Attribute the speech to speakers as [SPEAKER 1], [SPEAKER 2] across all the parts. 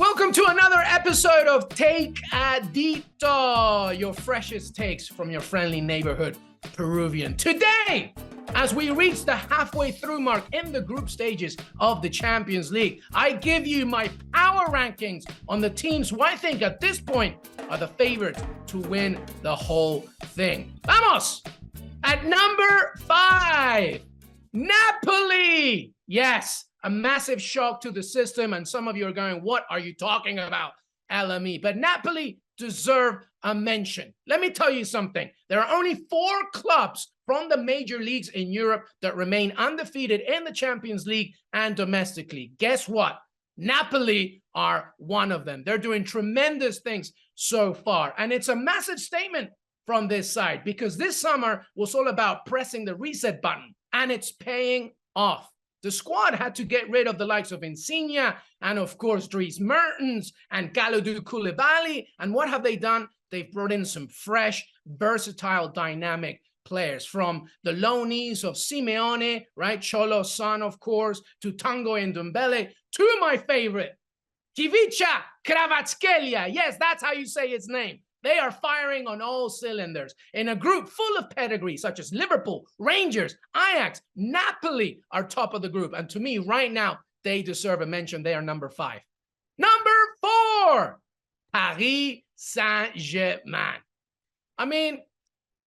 [SPEAKER 1] Welcome to another episode of TAKEADITO, your freshest takes from your friendly neighborhood Peruvian. Today, as we reach the halfway through mark in the group stages of the Champions League, I give you my power rankings on the teams who I think at this point are the favorites to win the whole thing. Vamos! At number 5, Napoli. Yes, a massive shock to the system, and some of you are going, what are you talking about, LME? But Napoli deserve a mention. Let me tell you something. There are only 4 clubs from the major leagues in Europe that remain undefeated in the Champions League and domestically. Guess what? Napoli are one of them. They're doing tremendous things so far, and it's a massive statement from this side because this summer was all about pressing the reset button, and it's paying off. The squad had to get rid of the likes of Insigne and, of course, Dries Mertens and Kalidou Koulibaly. And what have they done? They've brought in some fresh, versatile, dynamic players, from the loanees of Simeone, right? Cholo's son, of course, to Tanguy Ndombele, to my favorite, Ivica Kvaratskhelia. Yes, that's how you say his name. They are firing on all cylinders. In a group full of pedigree, such as Liverpool, Rangers, Ajax, Napoli are top of the group. And to me, right now, they deserve a mention. They are number 5. Number 4, Paris Saint-Germain. I mean,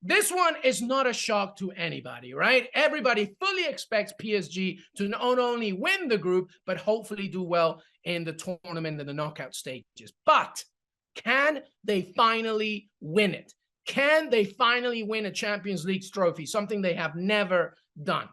[SPEAKER 1] this one is not a shock to anybody, right? Everybody fully expects PSG to not only win the group, but hopefully do well in the tournament in the knockout stages. But can they finally win it? Can they finally win a Champions League trophy, something they have never done?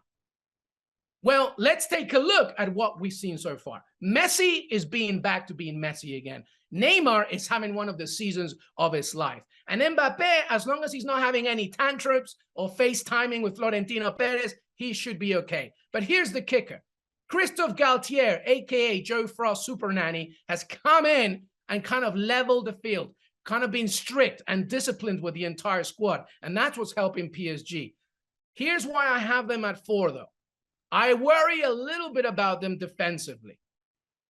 [SPEAKER 1] Well, let's take a look at what we've seen so far. Messi is being back to being Messi again. Neymar is having one of the seasons of his life. And Mbappe, as long as he's not having any tantrums or FaceTiming with Florentino Perez, he should be okay. But here's the kicker. Christophe Galtier, a.k.a. Joe Frost Super Nanny, has come in and kind of leveled the field, kind of been strict and disciplined with the entire squad. And that's what's helping PSG. Here's why I have them at 4, though. I worry a little bit about them defensively.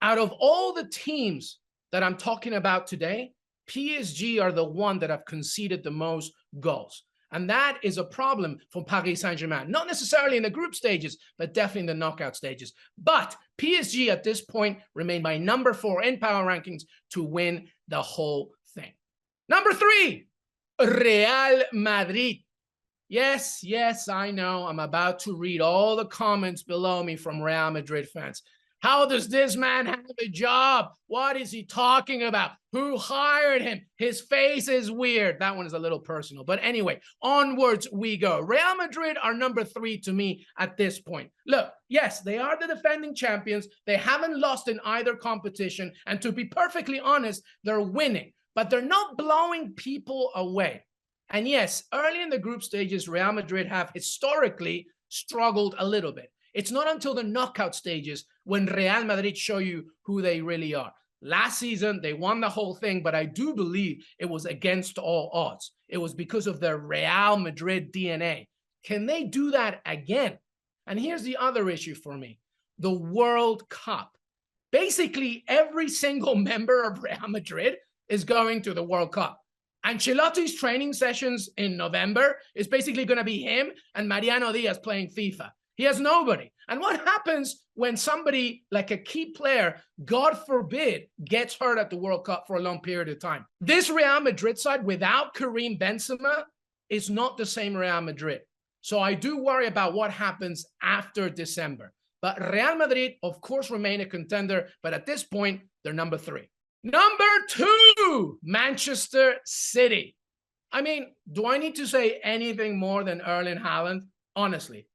[SPEAKER 1] Out of all the teams that I'm talking about today, PSG are the one that have conceded the most goals. And that is a problem for Paris Saint-Germain. Not necessarily in the group stages, but definitely in the knockout stages. But PSG at this point remain my number 4 in power rankings to win the whole thing. Number 3, Real Madrid. Yes, I know. I'm about to read all the comments below me from Real Madrid fans. How does this man have a job? What is he talking about? Who hired him? His face is weird. That one is a little personal. But anyway, onwards we go. Real Madrid are number 3 to me at this point. Look, yes, they are the defending champions. They haven't lost in either competition. And to be perfectly honest, they're winning. But they're not blowing people away. And yes, early in the group stages, Real Madrid have historically struggled a little bit. It's not until the knockout stages when Real Madrid show you who they really are. Last season, they won the whole thing, but I do believe it was against all odds. It was because of their Real Madrid DNA. Can they do that again? And here's the other issue for me, the World Cup. Basically, every single member of Real Madrid is going to the World Cup. Ancelotti's training sessions in November is basically going to be him and Mariano Diaz playing FIFA. He has nobody. And what happens when somebody like a key player, God forbid, gets hurt at the World Cup for a long period of time? This Real Madrid side without Karim Benzema is not the same Real Madrid. So I do worry about what happens after December. But Real Madrid, of course, remain a contender. But at this point, they're number 3. Number 2, Manchester City. I mean, do I need to say anything more than Erling Haaland? Honestly.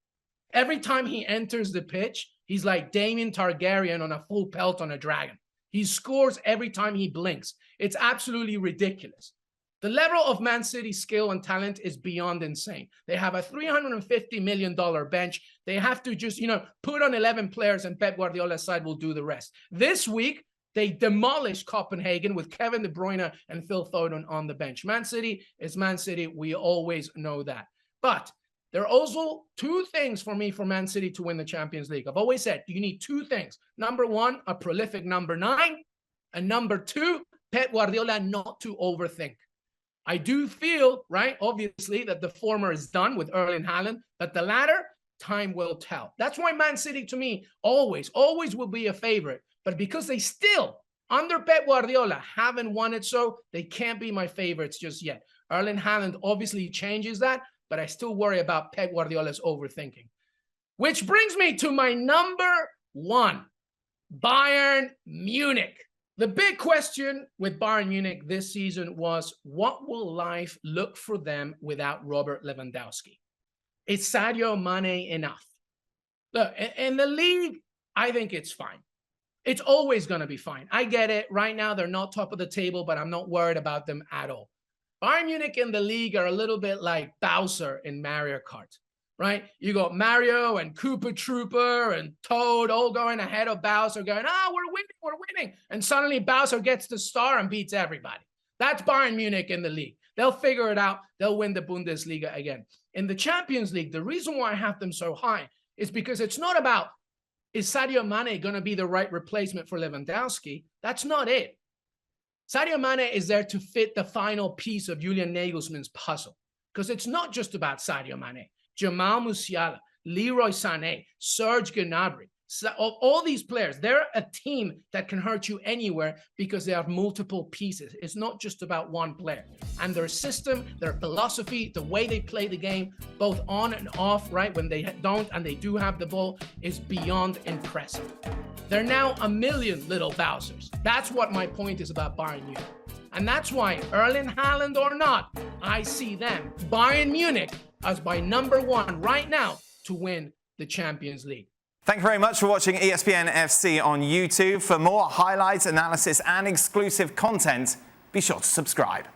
[SPEAKER 1] Every time he enters the pitch, he's like Daemon Targaryen on a full pelt on a dragon. He scores every time he blinks. It's absolutely ridiculous. The level of Man City's skill and talent is beyond insane. They have a $350 million bench. They have to just, put on 11 players and Pep Guardiola's side will do the rest. This week, they demolished Copenhagen with Kevin De Bruyne and Phil Foden on the bench. Man City is Man City. We always know that. But there are also 2 things for me for Man City to win the Champions League. I've always said you need 2 things. Number 1, a prolific number 9. And number two, Pep Guardiola not to overthink. I do feel, right, obviously, that the former is done with Erling Haaland, but the latter, time will tell. That's why Man City, to me, always will be a favorite. But because they still, under Pep Guardiola, haven't won it, so they can't be my favorites just yet. Erling Haaland obviously changes that, but I still worry about Pep Guardiola's overthinking. Which brings me to my number one, Bayern Munich. The big question with Bayern Munich this season was, what will life look for them without Robert Lewandowski? Is Sadio Mane enough? Look, in the league, I think it's fine. It's always going to be fine. I get it. Right now, they're not top of the table, but I'm not worried about them at all. Bayern Munich in the league are a little bit like Bowser in Mario Kart, right? You got Mario and Koopa Trooper and Toad all going ahead of Bowser going, we're winning. And suddenly Bowser gets the star and beats everybody. That's Bayern Munich in the league. They'll figure it out. They'll win the Bundesliga again. In the Champions League, the reason why I have them so high is because it's not about, is Sadio Mane going to be the right replacement for Lewandowski? That's not it. Sadio Mane is there to fit the final piece of Julian Nagelsmann's puzzle. Because it's not just about Sadio Mane. Jamal Musiala, Leroy Sané, Serge Gnabry, all these players, they're a team that can hurt you anywhere because they have multiple pieces. It's not just about one player. And their system, their philosophy, the way they play the game, both on and off, right, when they don't and they do have the ball, is beyond impressive. They're now a million little Bowsers. That's what my point is about Bayern Munich. And that's why, Erling Haaland or not, I see them, Bayern Munich, as my number one right now to win the Champions League.
[SPEAKER 2] Thank you very much for watching ESPN FC on YouTube. For more highlights, analysis and exclusive content, be sure to subscribe.